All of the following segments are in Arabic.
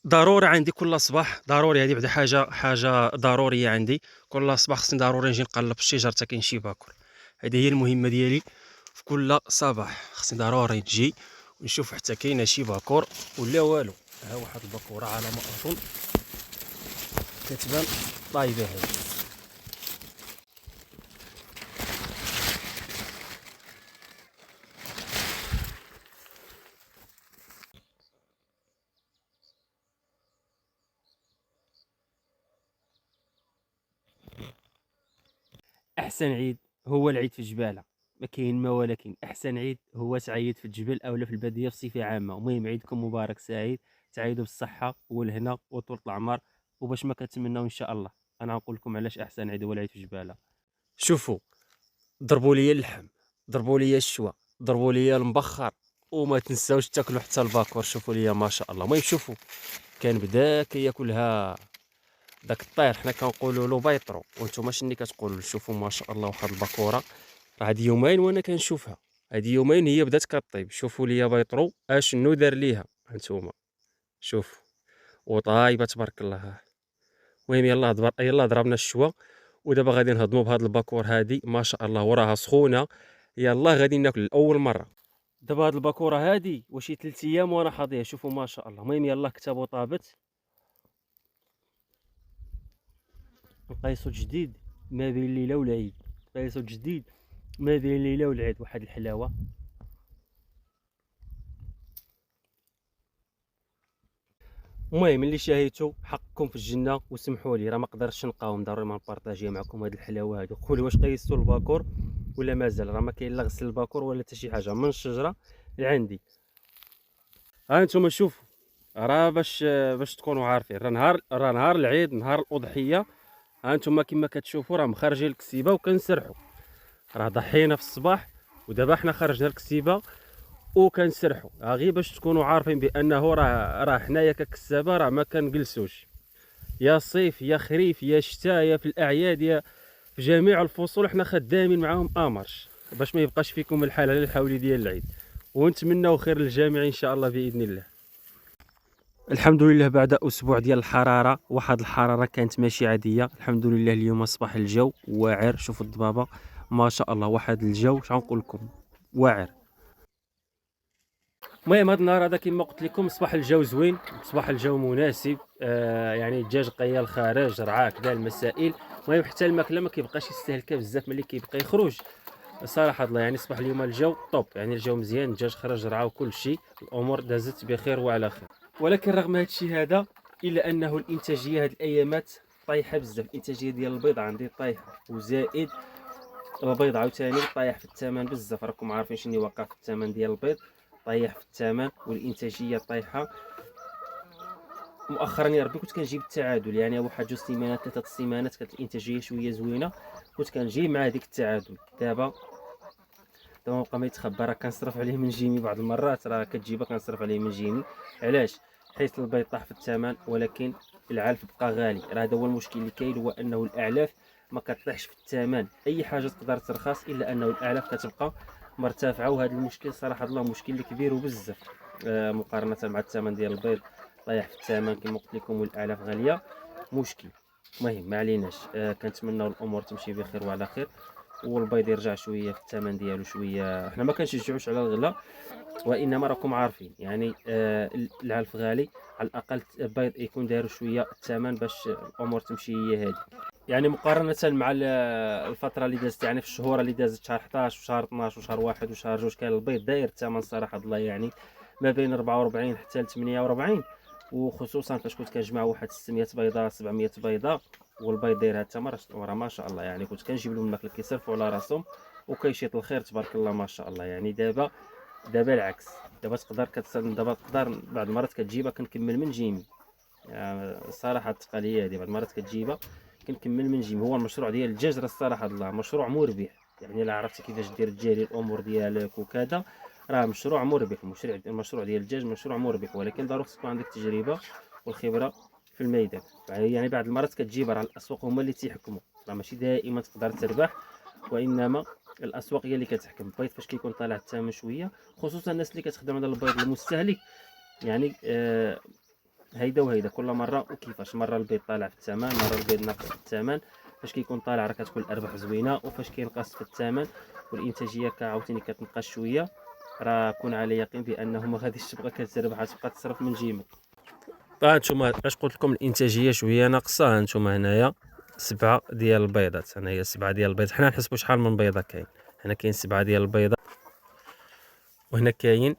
ضروري عندي كل صباح، ضروري هذه بعدا حاجة ضرورية عندي. كل صباح خصني ضروري نجي نقلّب في الشجر حتى كاين شي باكل. هذه هي المهمة ديالي في كل صباح، خصني ضروري نجي ونشوف حتى كاينة شي باكور ولا والو. ها واحد الباكورة على ما أظن كتبان طايبة هذه. أحسن عيد هو العيد في الجبالة، ما كاين ما ولكن أحسن عيد هو تعيّد في الجبل أولا في البادية بصفة عامة. المهم عيدكم مبارك سعيد، تعيّدوا بالصحة والهنا وطول العمر. وباش ما كتمناو إن شاء الله، أنا غنقول لكم علاش أحسن عيد هو العيد في الجبالة. شوفوا، ضربوا ليا اللحم، ضربوا ليا الشوا، ضربوا ليا المبخر، وما تنساوش تاكلوا حتى الباكور. شوفوا ليا ما شاء الله. المهم شوفوا، كان بدا كياكلها داك الطير، حنا كنقولوا له بيطرو وانتم شني كتقولوا. شوفوا ما شاء الله واحد الباكوره، راه هاد يومين وانا كنشوفها، هاد يومين هي بدات كطيب. شوفوا ليا بيطرو اشنو دار ليها هانتوما، شوفوا وطايبه تبارك الله. المهم يلا ضربنا الشوا، ودابا غادي نهضموا بهاد الباكور هادي ما شاء الله وراها سخونه. يلا غادي ناكل لاول مره. دابا هاد الباكوره هادي واش شي 3 ايام وانا حاضيها. شوفوا ما شاء الله. المهم يلا كتاب طابت. نقيسو جديد ما بين الليله والعيد، نقيسو جديد ما بين الليله والعيد. واحد الحلاوه. المهم اللي شاهيتو حقكم في الجنه، وسمحوا لي راه ما قدرتش نقاوم، ضروري ما نبارطاجيها معكم هاد الحلاوه هادي. قولوا واش قيستوا الباكور ولا مازال؟ راه ما كاين لا غسل الباكور ولا حتى شي حاجه من الشجره لعندي. ها انتم شوفوا، راه باش تكونوا عارفين، راه نهار العيد، نهار الاضحيه. ها انتم كما كتشوفوا راه مخرجين الكسيبه وكنسرحوا. راه ضحينا في الصباح ودابا حنا خرجنا الكسيبه وكنسرحوا. ها غير باش تكونوا عارفين بانه راه حنايا ككسابه راه ما كنجلسوش. يا صيف يا خريف يا شتاء يا في الاعياد يا في جميع الفصول حنا خدامين معاهم امرش باش ما يبقاش فيكم الحال على الحولي ديال العيد. ونتمنوا خير للجميع ان شاء الله باذن الله. الحمد لله بعد اسبوع ديال الحراره، واحد الحراره كانت ماشي عاديه. الحمد لله اليوم اصبح الجو واعر. شوفوا الضبابه ما شاء الله، واحد الجو شنقول لكم واعر. المهم هذا النهار هذا كما قلت لكم صباح الجو زوين، صباح الجو مناسب. يعني الدجاج قيا الخارج رعاه كذا المسائل. المهم حتى الماكله ما كيبقاش يستهلكها بزاف ملي كيبقى يخرج. صراحه الله يعني صباح اليوم الجو طوب، يعني الجو مزيان، الدجاج خرج رعاه وكل شيء، الامور دازت بخير وعلى خير. ولكن رغم هذا الشيء هذا الا انه الانتاجيه هذه الايامات طايحه بزاف. الانتاجيه ديال البيض عندي طايحه، وزائد البيض عاوتاني طايح في الثمن بزاف. راكم عارفين شنو واقع في الثمن ديال البيض، طايح في الثمن والانتاجيه طايحه. مؤخرا يا ربي كنت كنجيب التعادل، يعني واحد 2 سيمانات 3 سيمانات كانت الانتاجيه شويه زوينه، كنت كنجيب مع ديك التعادل. دابا مابقى ما يتخبى، راه كنصرف عليه من جيمي بعض المرات، راه كتجيبها كنصرف عليه من جيمي. علاش؟ حيت البيض طاح في الثمن ولكن العلف بقى غالي. راه هذا هو المشكل اللي كاين، هو انه الاعلاف ما كطيحش في الثمن. اي حاجه تقدر ترخص الا انه الاعلاف كتبقى مرتفعه. وهذا المشكل صراحه الله مشكل كبير وبزاف مقارنه مع الثمن ديال البيض طايح في الثمن كما قلت لكم، والاعلاف غاليه، مشكل. المهم ما عليناش، كنتمنوا الامور تمشي بخير وعلى خير، والبيض يرجع شويه في الثمن ديالو شويه. حنا ما كنشجعوش على الغلا، وانما راكم عارفين يعني العلف غالي، على الاقل البيض يكون داير شويه الثمن باش الامور تمشي هي هذه. يعني مقارنه مع الفتره اللي دازت، يعني في الشهور اللي دازت شهر 11 وشهر 12 وشهر 1 وشهر 2، كان البيض داير الثمن صراحه الله يعني ما بين 44 حتى ل 48. وخصوصا فاش كنت كنجمع واحد 600 بيضه 700 بيضه والبيض داير هاد الثمن، راه ما شاء الله. يعني كنت كنجيب لهم الماكله كيصرفوا على راسهم وكيشيط الخير تبارك الله ما شاء الله. يعني دابا العكس، دابا تقدر بعض المرات كتجيبها كنكمل من جيمي. يعني الصراحه التقنيه هذه بعض المرات كتجيبها كنكمل من جيمي. هو المشروع ديال الدجاج راه الصراحه الله مشروع مربح، يعني الا عرفتي كيفاش دير تجاري الامور ديالك وكذا راه مشروع مربح. المشروع ديال الدجاج مشروع مربح، ولكن ضروري تكون عندك تجربه والخبره في الميدان. يعني بعض المرات كتجيب راه الاسواق هما اللي تيحكموا، راه ماشي دائما تقدر تربح، وانما الاسواق هي اللي كتحكم. البيض فاش كيكون طالع الثمن شويه، خصوصا الناس اللي كتخدم على البيض المستهلك، يعني هيدا وهيدا كل مره وكيفاش، مره البيض طالع في الثمن، مره البيض ناقص في الثمن. فاش كيكون طالع راه كتكون الارباح زوينه، وفاش كينقص في الثمن والانتاجيه عاوتاني كتنقص شويه، راه كون على يقين بانه ما غاديش تبقى كتربح، غتبقى تصرف من جيبك. هانتوما اش قلت لكم الانتاجيه شويه ناقصه. هانتوما هنايا 7 ديال البيضات، هنايا 7 ديال البيض. حنا نحسبوا شحال من بيضه كاين. هنا كاين 7 ديال البيضات، وهنا كاين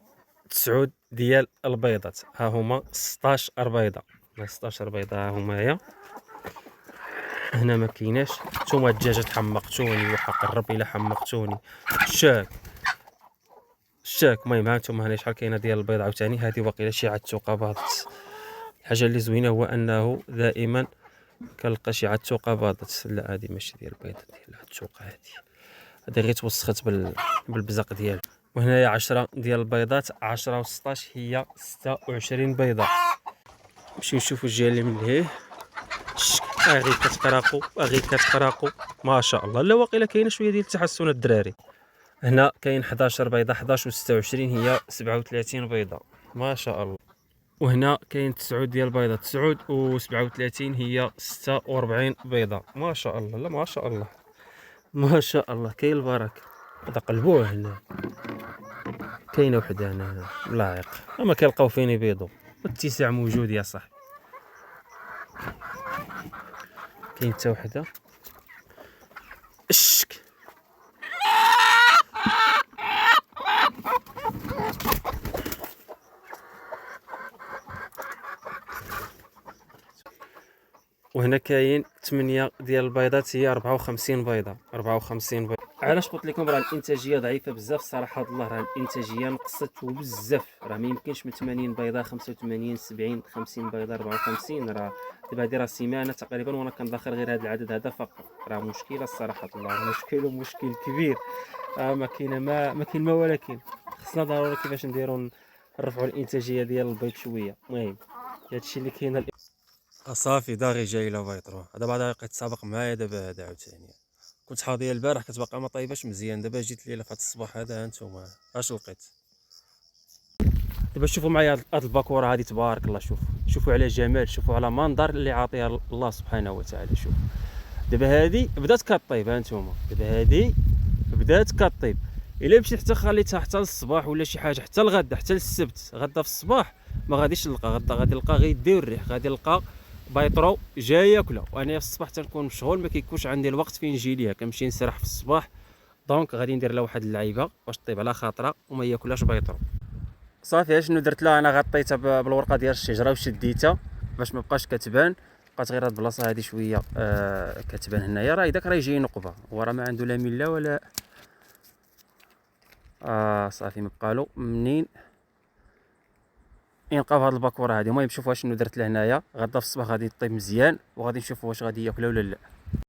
9 ديال البيضات. ها هما 16 بيضه، 16 بيضه ها هما. هي هنا ما كايناش. نتوما الدجاجه حمقتوني، وحق الرب الا حمقتوني. شاك المهم هانتوما هنا شحال كاينه ديال البيض عاوتاني. هذه واقيلا شي عتوقه باضت. الحاجه اللي زوينه هو انه دائما كنلقى شي عتوقه باضت. لا هذه ماشي ديال البيضه ديال العتوقه، هذه غير توسخت بالبزق ديالها. وهنايا 10 ديال البيضات، 10 و 16 هي 26 بيضه. نمشيو نشوفو الجهه اللي من لهيه. غير كتقراقو ما شاء الله. لا واقيلا كاينه شويه ديال التحسن الدراري. هنا كاين 11 بيضه، 11 و 26 هي 37 بيضه ما شاء الله. وهنا كاين 9 ديال البيضات، 9 و 37 هي 46 بيضه ما شاء الله. لا ما شاء الله ما شاء الله، كاين البركه. هذا قلبوه. هنا كاينه وحده هنا لايق، اما كيلقاو فين يبيضوا. الاتساع موجود يا صاحبي. كاين حتى وحده الشك. وهنا كاين 8 ديال البيضات، هي 54 بيضه، 54 بيضه. علاش قلت لكم راه الانتاجيه ضعيفه بزاف صراحه الله. راه الانتاجيه نقصت وبزاف، راه ما يمكنش من 80 بيضه 85 70 50 بيضه 54. راه دابا هادي راه سيمانه تقريبا وانا كندخر غير هذا العدد هذا فقط. راه مشكله صراحه الله، مشكل كبير. ما كاين ما ولكن خصنا ضروري كيفاش نديروا نرفعوا الانتاجيه ديال البيض شويه. المهم هادشي اللي كاين. صافي داغي جاي لا بيطرو. دابا هذا كيتسابق معايا دابا. هذا عاوتاني كنت حاضيه البارح كتبقى ما طايباش مزيان. دابا جيت ليله فهاد الصباح هذا هانتوما اش لقيت. دابا شوفوا معايا هاد الباكوره هادي تبارك الله. شوفوا على جمال، شوفوا على منظر اللي عاطيها الله سبحانه وتعالى. شوف دابا هادي بدات كطيب هانتوما. دابا هادي بدات كطيب. الا مشيت حتى خليتها حتى للصباح ولا شي حاجه، حتى الغدا، حتى للسبت، غدا في الصباح ما غاديش نلقى. غدا غادي نلقى غير يديو الريح، غادي نلقى بيطرو جاي ياكلها. وانا في الصباح تنكون مشغول، ما كيكونش عندي الوقت فين نجي ليها. كنمشي نسرح في الصباح، دونك غادي ندير لها واحد اللعيبه باش طيب على خاطرها وما ياكلهاش بيطرو. صافي شنو درت لها انا؟ غطيتها بالورقه ديال الشجره وشديتها باش ما بقاش كتبان. بقات غير هاد البلاصه هادي شويه كتبان هنايا. راه داك راه يجي نقبه، هو راه ما عنده لا مله ولا صافي ما بقالو منين ينقى في هاد الباكوره هادي. المهم شوفوا شنو درت لهنايا. غدا في الصباح غادي طيب مزيان، وغادي نشوفوا واش غادي ياكلها ولا لا.